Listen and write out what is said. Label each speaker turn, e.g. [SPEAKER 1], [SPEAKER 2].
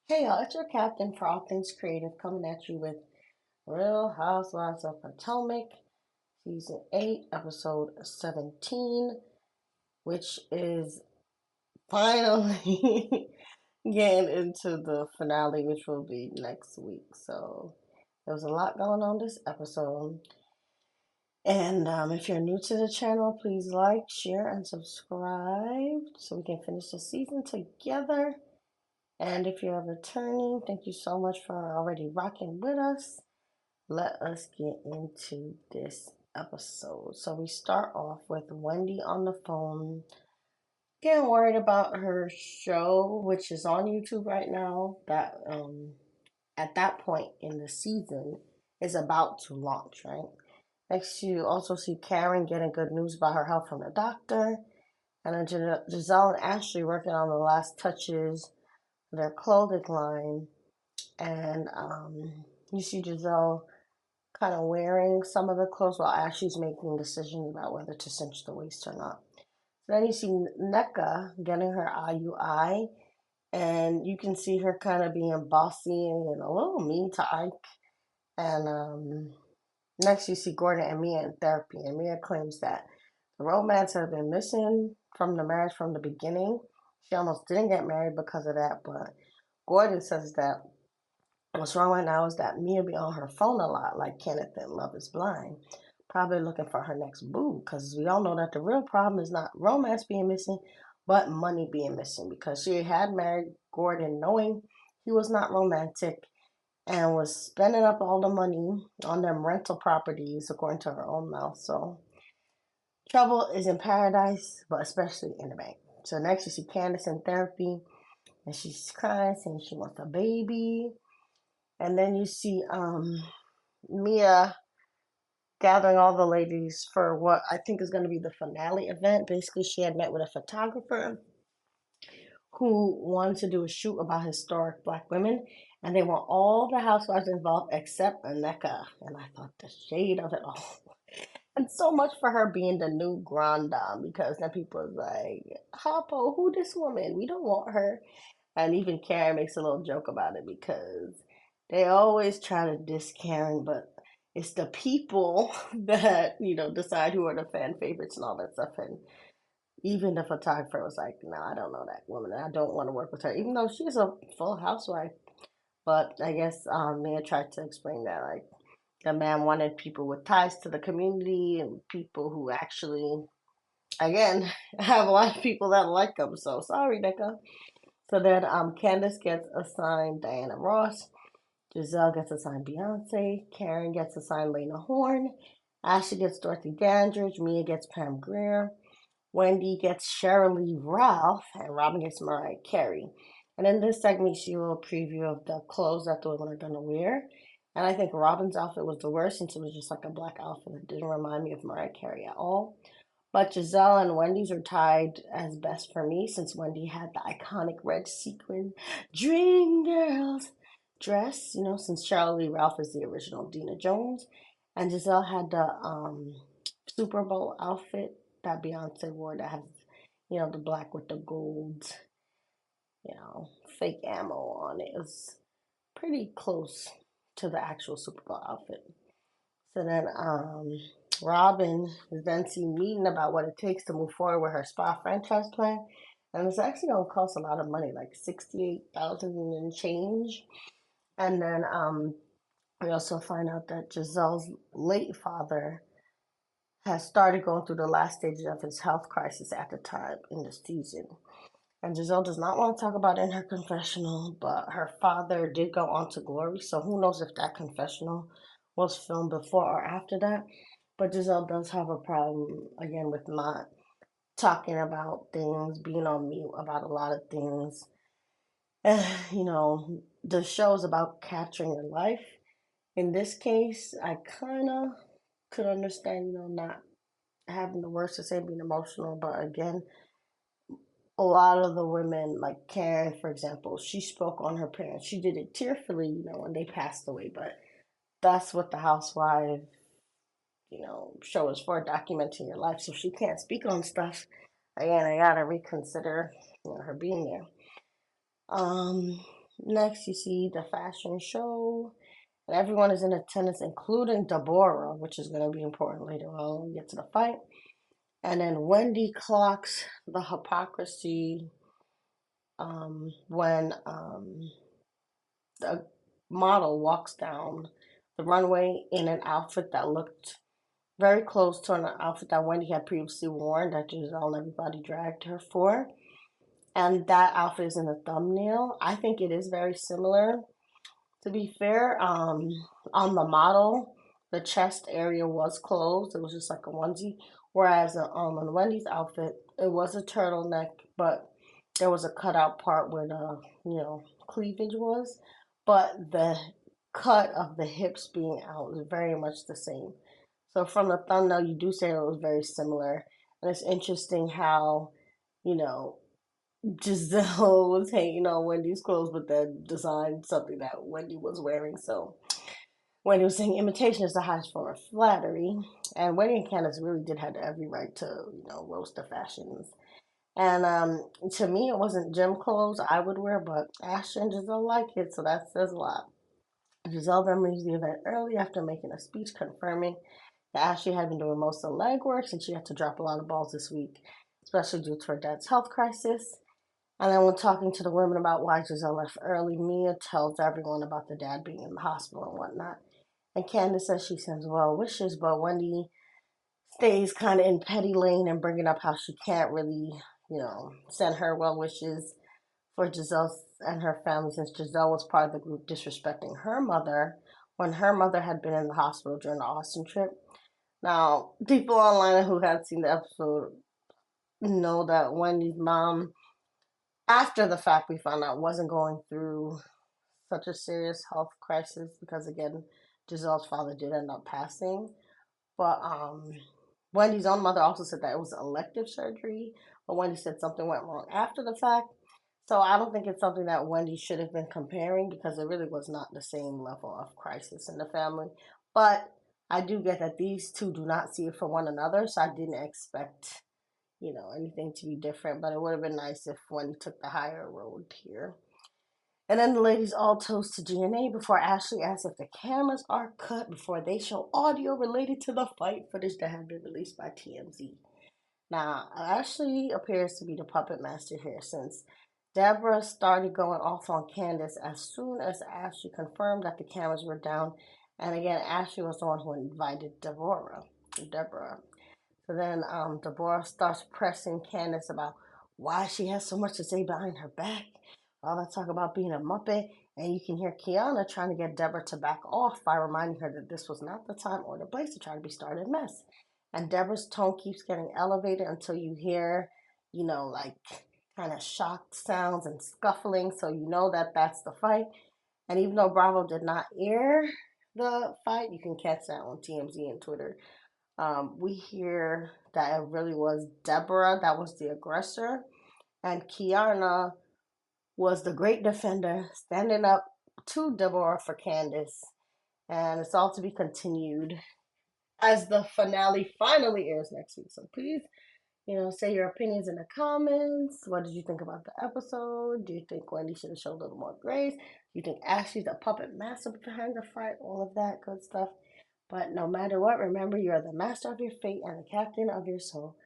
[SPEAKER 1] Hey y'all, it's your captain for all things creative coming at you with Real Housewives of Potomac, Season 8, Episode 17, which is finally getting into the finale, which will be next week. So there was a lot going on this episode. And if you're new to the channel, please like, share, and subscribe so we can finish the season together. And if you're returning, thank you so much for already rocking with us. Let us get into this episode. So we start off with Wendy on the phone, getting worried about her show, which is on YouTube right now. That at that point in the season is about to launch, right? Next, you also see Karen getting good news about her health from the doctor, and then Giselle and Ashley working on the last touches of their clothing line, and you see Giselle kind of wearing some of the clothes while Ashley's making decisions about whether to cinch the waist or not. So then you see Nneka getting her IUI, and you can see her kind of being bossy and a little mean to Ike. And next, you see Gordon and Mia in therapy, and Mia claims that the romance had been missing from the marriage from the beginning. She almost didn't get married because of that, but Gordon says that what's wrong right now is that Mia be on her phone a lot, like Kenneth in Love is Blind. Probably looking for her next boo, because we all know that the real problem is not romance being missing, but money being missing. Because she had married Gordon knowing he was not romantic and was spending up all the money on them rental properties, according to her own mouth. So trouble is in paradise, but especially in the bank. So next you see Candace in therapy, and she's crying, saying she wants a baby. And then you see Mia gathering all the ladies for what I think is going to be the finale event. Basically, she had met with a photographer who wanted to do a shoot about historic black women, and they want all the housewives involved except Aneka. And I thought the shade of it all. And so much for her being the new grand dame, because then people are like, Harpo, who this woman? We don't want her. And even Karen makes a little joke about it because they always try to diss Karen, but it's the people that, decide who are the fan favorites and all that stuff. And even the photographer was like, no, I don't know that woman. I don't want to work with her, even though she's a full housewife. But I guess Mia tried to explain that, like, the man wanted people with ties to the community and people who actually, again, have a lot of people that like him. So sorry, Nika. So then Candace gets assigned Diana Ross. Giselle gets assigned Beyonce. Karen gets assigned Lena Horne. Ashley gets Dorothy Dandridge. Mia gets Pam Grier. Wendy gets Shirley Ralph. And Robin gets Mariah Carey. And in this segment, you see a little preview of the clothes that the women are going to wear. And I think Robin's outfit was the worst since it was just like a black outfit. It didn't remind me of Mariah Carey at all. But Giselle and Wendy's are tied as best for me since Wendy had the iconic red sequin Dream Girls dress, since Charlie Lee Ralph is the original Dina Jones. And Giselle had the Super Bowl outfit that Beyonce wore that has, the black with the gold, fake ammo on it. It was pretty close to the actual Super Bowl outfit. So then Robin is then seen meeting about what it takes to move forward with her spa franchise plan. And it's actually gonna cost a lot of money, like 68,000 and change. And then we also find out that Giselle's late father has started going through the last stages of his health crisis at the time in the season. And Giselle does not want to talk about it in her confessional, but her father did go on to glory. So who knows if that confessional was filmed before or after that. But Giselle does have a problem, again, with not talking about things, being on mute about a lot of things. The show is about capturing your life. In this case, I kind of could understand, not having the words to say, being emotional. But again, a lot of the women, like Karen, for example, she spoke on her parents. She did it tearfully, when they passed away. But that's what the housewife, show is for, documenting your life. So if she can't speak on stuff, again, I gotta reconsider, her being there. Um, Next, you see the fashion show, and everyone is in attendance, including Deborah, which is going to be important later on when we get to the fight. And then Wendy clocks the hypocrisy when the model walks down the runway in an outfit that looked very close to an outfit that Wendy had previously worn that Giselle and everybody dragged her for. And that outfit is in the thumbnail. I think it is very similar. To be fair, on the model, the chest area was closed. It was just like a onesie. Whereas on Wendy's outfit, it was a turtleneck, but there was a cutout part where the cleavage was. But the cut of the hips being out was very much the same. So from the thumbnail, you do say it was very similar, and it's interesting how you know Giselle was hanging on Wendy's clothes, but then designed something that Wendy was wearing. So Wendy was saying imitation is the highest form of flattery, and Wendy and Candace really did have every right to roast the fashions. And to me, it wasn't gym clothes I would wear, but Ashley and Giselle like it, so that says a lot. Giselle then leaves the event early after making a speech confirming that Ashley had been doing most of the legwork since she had to drop a lot of balls this week, especially due to her dad's health crisis. And then when talking to the women about why Giselle left early, Mia tells everyone about the dad being in the hospital and whatnot. And Candace says she sends well wishes, but Wendy stays kind of in petty lane and bringing up how she can't really, send her well wishes for Giselle and her family since Giselle was part of the group disrespecting her mother when her mother had been in the hospital during the Austin trip. Now, people online who had seen the episode know that Wendy's mom, after the fact, we found out wasn't going through such a serious health crisis because, again, Giselle's father did end up passing. But Wendy's own mother also said that it was elective surgery, but Wendy said something went wrong after the fact. So I don't think it's something that Wendy should have been comparing because it really was not the same level of crisis in the family. But I do get that these two do not see it for one another, so I didn't expect, anything to be different. But it would have been nice if Wendy took the higher road here. And then the ladies all toast to GNA before Ashley asks if the cameras are cut before they show audio related to the fight footage that had been released by TMZ. Now, Ashley appears to be the puppet master here since Deborah started going off on Candace as soon as Ashley confirmed that the cameras were down. And again, Ashley was the one who invited Deborah. So then Deborah starts pressing Candace about why she has so much to say behind her back. All that talk about being a Muppet. And you can hear Kiana trying to get Deborah to back off by reminding her that this was not the time or the place to try to be started a mess. And Deborah's tone keeps getting elevated until you hear, like kind of shocked sounds and scuffling. So you know that that's the fight. And even though Bravo did not air the fight, you can catch that on TMZ and Twitter. We hear that it really was Deborah that was the aggressor, and Kiana was the great defender, standing up to Deborah for Candace. And it's all to be continued as the finale finally airs next week. So please, say your opinions in the comments. What did you think about the episode? Do you think Wendy should have showed a little more grace? Do you think Ashley's the puppet master behind the fight? All of that good stuff. But no matter what, remember you are the master of your fate and the captain of your soul.